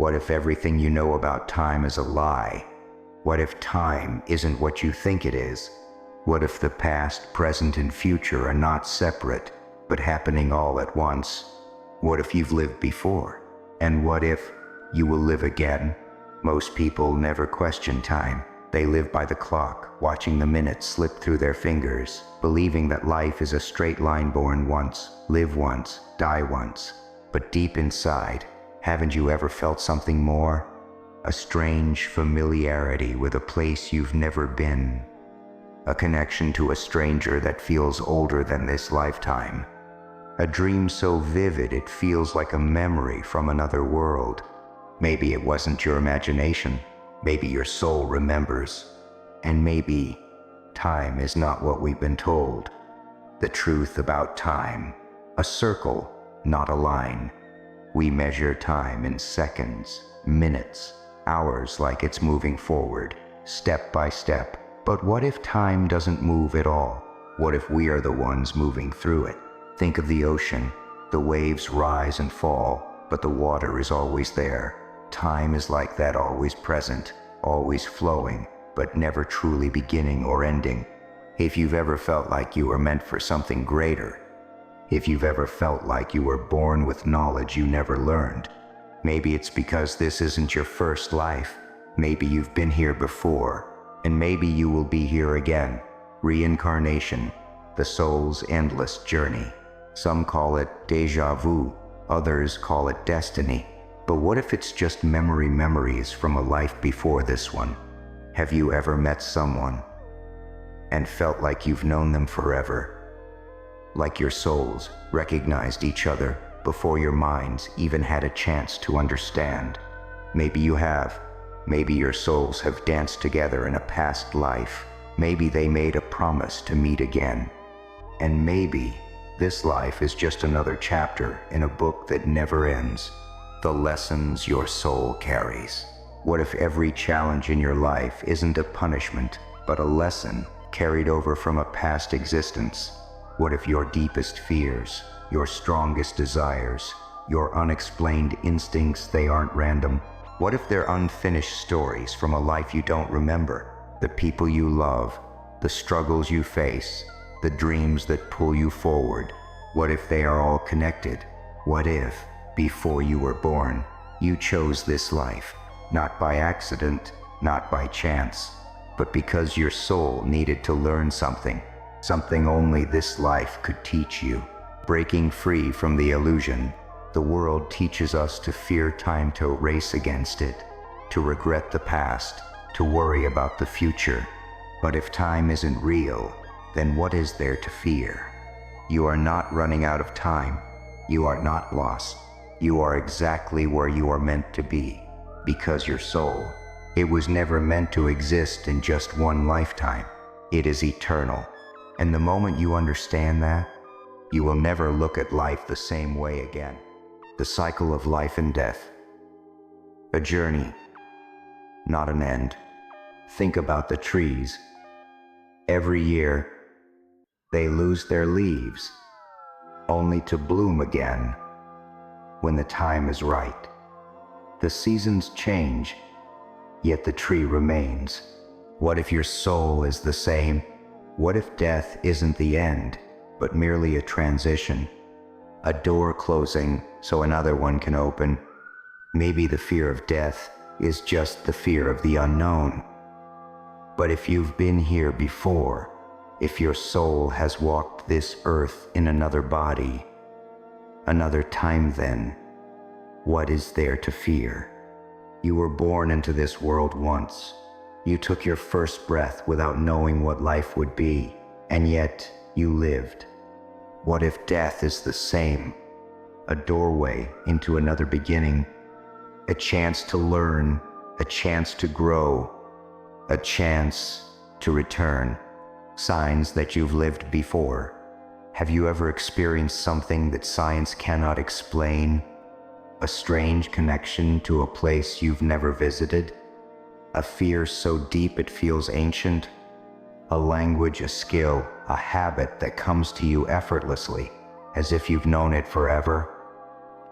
What if everything you know about time is a lie? What if time isn't what you think it is? What if the past, present, and future are not separate, but happening all at once? What if you've lived before? And what if you will live again? Most people never question time. They live by the clock, watching the minutes slip through their fingers, believing that life is a straight line: born once, live once, die once. But deep inside, haven't you ever felt something more? A strange familiarity with a place you've never been. A connection to a stranger that feels older than this lifetime. A dream so vivid it feels like a memory from another world. Maybe it wasn't your imagination. Maybe your soul remembers. And maybe time is not what we've been told. The truth about time: a circle, not a line. We measure time in seconds, minutes, hours, like it's moving forward, step by step. But what if time doesn't move at all? What if we are the ones moving through it? Think of the ocean. The waves rise and fall, but the water is always there. Time is like that, always present, always flowing, but never truly beginning or ending. If you've ever felt like you were meant for something greater, if you've ever felt like you were born with knowledge you never learned, maybe it's because this isn't your first life. Maybe you've been here before, and maybe you will be here again. Reincarnation, the soul's endless journey. Some call it déjà vu, others call it destiny. But what if it's just memories from a life before this one? Have you ever met someone and felt like you've known them forever? Like your souls recognized each other before your minds even had a chance to understand? Maybe you have. Maybe your souls have danced together in a past life. Maybe they made a promise to meet again. And maybe this life is just another chapter in a book that never ends. The lessons your soul carries. What if every challenge in your life isn't a punishment, but a lesson carried over from a past existence? What if your deepest fears, your strongest desires, your unexplained instincts, they aren't random? What if they're unfinished stories from a life you don't remember? The people you love, the struggles you face, the dreams that pull you forward. What if they are all connected? What if, before you were born, you chose this life, not by accident, not by chance, but because your soul needed to learn something only this life could teach you? Breaking free from the illusion, the world teaches us to fear time, to race against it, to regret the past, to worry about the future. But if time isn't real, then what is there to fear? You are not running out of time. You are not lost. You are exactly where you are meant to be, because your soul, it was never meant to exist in just one lifetime. It is eternal. And the moment you understand that, you will never look at life the same way again. The cycle of life and death. A journey, not an end. Think about the trees. Every year, they lose their leaves, only to bloom again when the time is right. The seasons change, yet the tree remains. What if your soul is the same? What if death isn't the end, but merely a transition? A door closing so another one can open. Maybe the fear of death is just the fear of the unknown. But if you've been here before, if your soul has walked this earth in another body, another time, then what is there to fear? You were born into this world once. You took your first breath without knowing what life would be, and yet you lived. What if death is the same? A doorway into another beginning, a chance to learn, a chance to grow, a chance to return. Signs that you've lived before. Have you ever experienced something that science cannot explain? A strange connection to a place you've never visited? A fear so deep it feels ancient? A language, a skill, a habit that comes to you effortlessly, as if you've known it forever?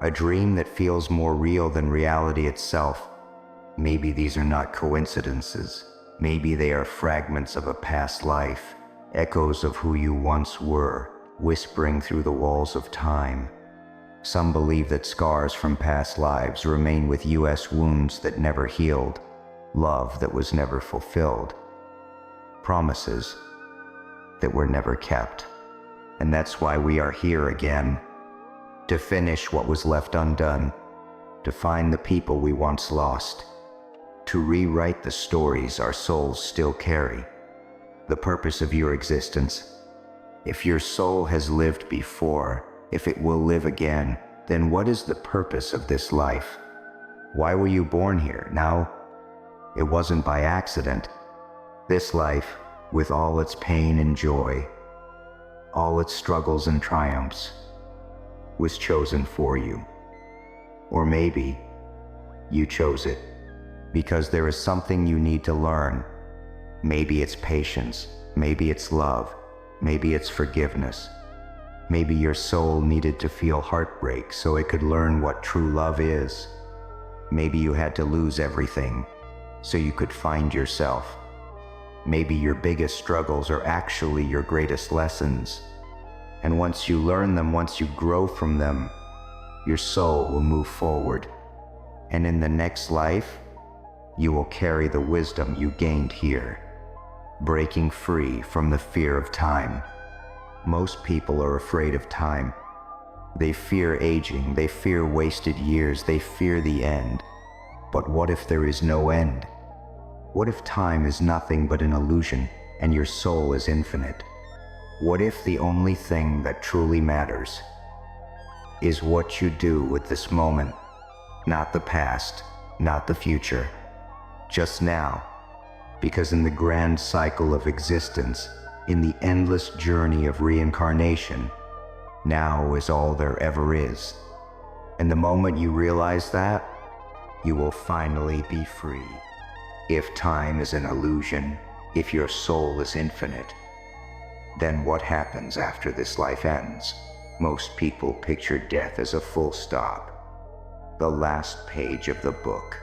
a dream that feels more real than reality itself. Maybe these are not coincidences. Maybe they are fragments of a past life, echoes of who you once were, whispering through the walls of time. Some believe that scars from past lives remain with you as wounds that never healed, love that was never fulfilled, promises that were never kept. And that's why we are here again, to finish what was left undone, to find the people we once lost, to rewrite the stories our souls still carry. The purpose of your existence. If your soul has lived before, if it will live again, then what is the purpose of this life? Why were you born here? Now, it wasn't by accident. This life, with all its pain and joy, all its struggles and triumphs, was chosen for you. Or maybe you chose it because there is something you need to learn. Maybe it's patience, maybe it's love, maybe it's forgiveness. Maybe your soul needed to feel heartbreak so it could learn what true love is. Maybe you had to lose everything so you could find yourself. Maybe your biggest struggles are actually your greatest lessons. And once you learn them, once you grow from them, your soul will move forward. And in the next life, you will carry the wisdom you gained here, breaking free from the fear of time. Most people are afraid of time. They fear aging, they fear wasted years, they fear the end. But what if there is no end? What if time is nothing but an illusion and your soul is infinite? What if the only thing that truly matters is what you do with this moment? Not the past, not the future, just now. Because in the grand cycle of existence, in the endless journey of reincarnation, now is all there ever is. And the moment you realize that, you will finally be free. If time is an illusion, if your soul is infinite, then what happens after this life ends? Most people picture death as a full stop, the last page of the book,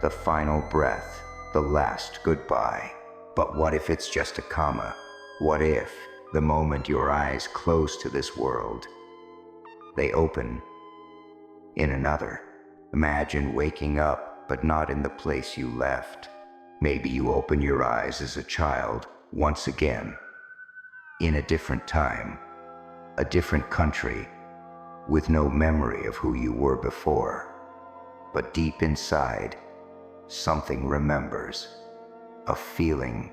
the final breath, the last goodbye. But what if it's just a comma? What if, the moment your eyes close to this world, they open in another? Imagine waking up, but not in the place you left. Maybe you open your eyes as a child, once again, in a different time, a different country, with no memory of who you were before. But deep inside, something remembers, a feeling,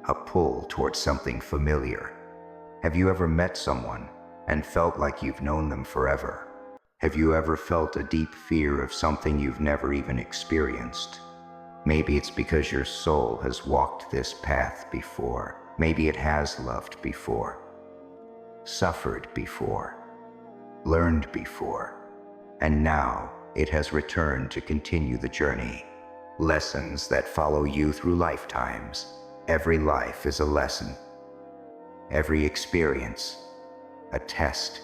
a pull towards something familiar. Have you ever met someone and felt like you've known them forever? Have you ever felt a deep fear of something you've never even experienced? Maybe it's because your soul has walked this path before. Maybe it has loved before, suffered before, learned before, and now it has returned to continue the journey. Lessons that follow you through lifetimes. Every life is a lesson. Every experience, a test.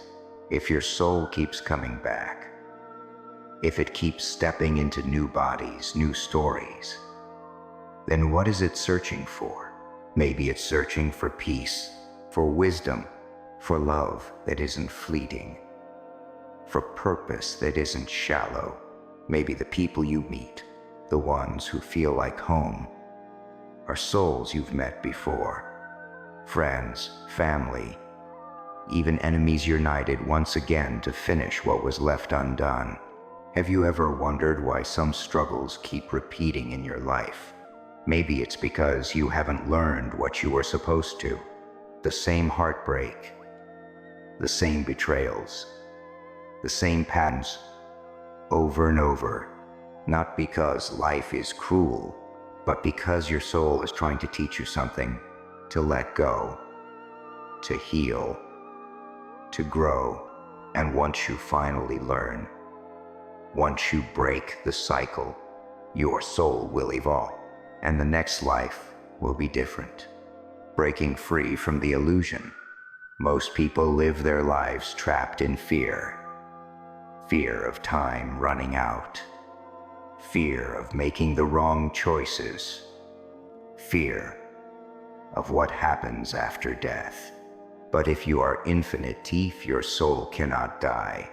If your soul keeps coming back, if it keeps stepping into new bodies, new stories, then what is it searching for? Maybe it's searching for peace, for wisdom, for love that isn't fleeting, for purpose that isn't shallow. Maybe the people you meet, the ones who feel like home, are souls you've met before. Friends, family, even enemies united once again to finish what was left undone. Have you ever wondered why some struggles keep repeating in your life? Maybe it's because you haven't learned what you were supposed to. The same heartbreak, the same betrayals, the same patterns, over and over. Not because life is cruel, but because your soul is trying to teach you something, to let go, to heal, to grow. And once you finally learn, once you break the cycle, your soul will evolve, and the next life will be different, breaking free from the illusion. Most people live their lives trapped in fear. Fear of time running out. Fear of making the wrong choices. Fear of what happens after death. But if you are infinite thief, your soul cannot die.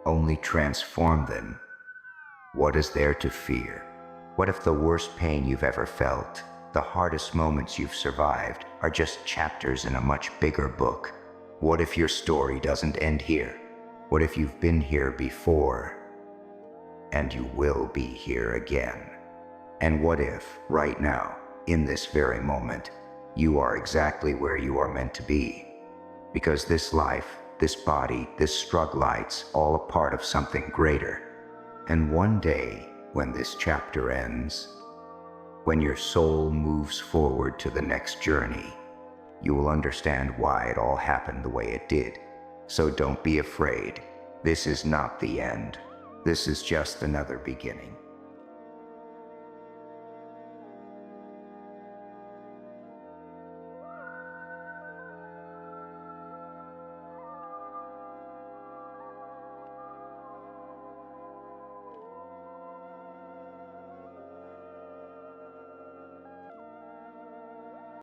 Only transform them. What is there to fear? What if the worst pain you've ever felt, the hardest moments you've survived, are just chapters in a much bigger book? What if your story doesn't end here? What if you've been here before, and you will be here again? And what if, right now, in this very moment, you are exactly where you are meant to be? Because this life, this body, this struglight's all a part of something greater. And one day, when this chapter ends, when your soul moves forward to the next journey, you will understand why it all happened the way it did. So don't be afraid. This is not the end. This is just another beginning.